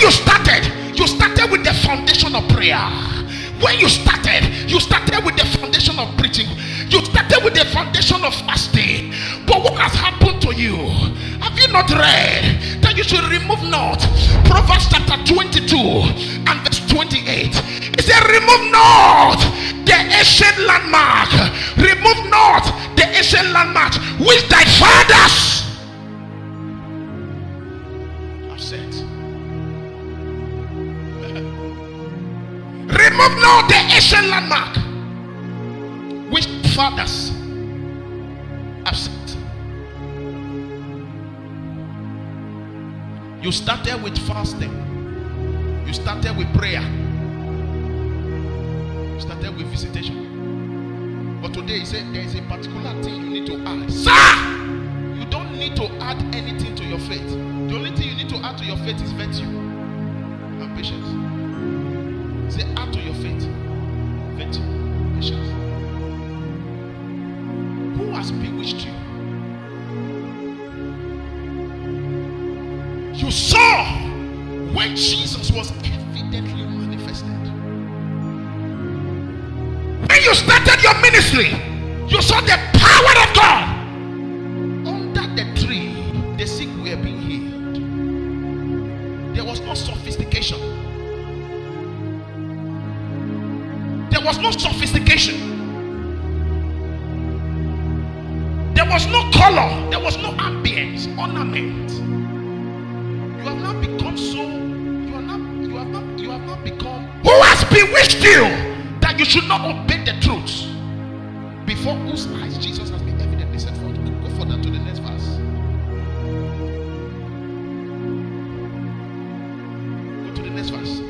you started with the foundation of prayer. When you started with the foundation of preaching. You started with the foundation of fasting. But what has happened to you? Have you not read that you should remove not? Proverbs chapter 22 and verse 28. It said, remove not the ancient landmark. Remove not the ancient landmark which thy fathers have set. Remove not the ancient landmark which fathers have set. You started with fasting. You started with prayer. You started with visitation. But today he said there is a particular thing you need to add. Sir! You don't need to add anything to your faith. The only thing you need to add to your faith is virtue and patience. Say, add to your faith virtue, patience. Who has bewitched you? You saw when Jesus was evidently manifested. When you started your ministry, you saw the power of God. Under the tree, the sick were being healed. There was no sophistication. There was no sophistication. There was no color. There was no ambience, ornament. You have not become so. You have not become. Who has bewitched you that you should not obey the truth? Before whose eyes Jesus has been evidently set forth. Go further to the next verse. Go to the next verse.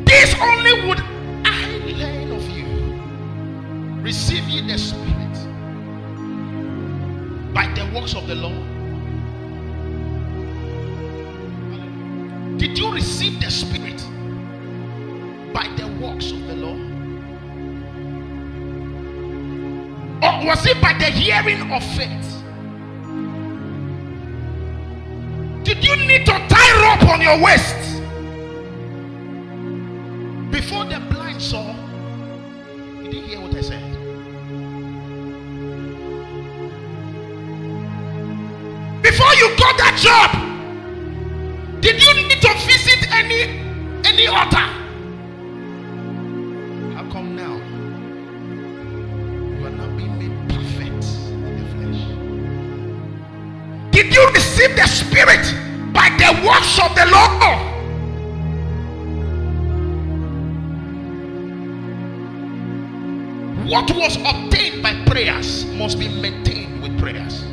This only would I learn of you. Receive ye the Spirit by the works of the law. Did you receive the Spirit by the works of the law? Or was it by the hearing of faith? Did you need to tie rope on your waist? Before the blind saw, you didn't hear what I said. Before you got that job, did you need to visit any altar? How come now you are not being made perfect in the flesh? Did you receive the Spirit by the works of the law? What was obtained by prayers must be maintained with prayers.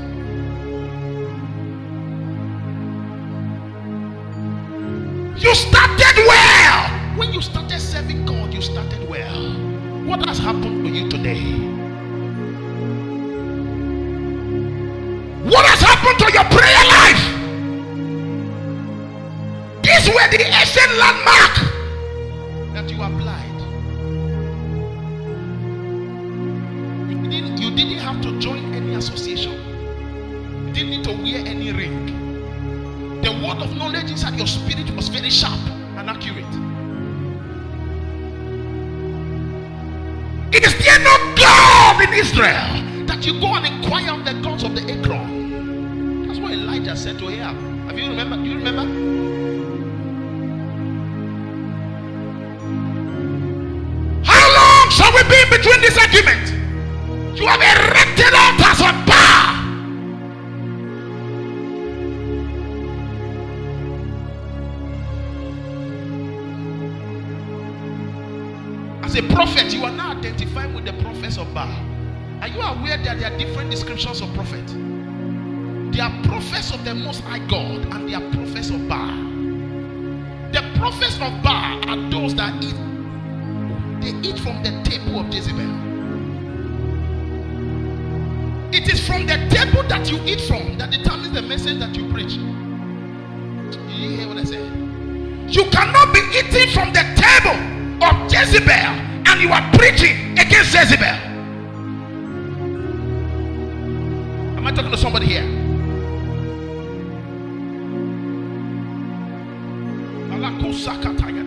You started well. When you started serving God, you started well. What has happened to you today? What has happened to your prayer life? These were the ancient landmark that you applied. You didn't have to join any association. You didn't need to wear any ring. The word of knowledge inside your spirit was very sharp and accurate. Is there no God in Israel that you go and inquire of the gods of the Ekron? That's what Elijah said to Ahab. Have you remember? Do you remember? How long shall we be in between this argument? You have erected altars of Baal. As a prophet, you are now identifying with the prophets of Baal. Are you aware that there are different descriptions of prophet? There are prophets of the Most High God and there are prophets of Baal. The prophets of Baal are those that eat. They eat from the table of Jezebel. It is from the table that you eat from that determines the message that you preach. Did you hear what I said? You cannot be eating from the table of Jezebel and you are preaching against Jezebel. Am I talking to somebody here? Kusakataya.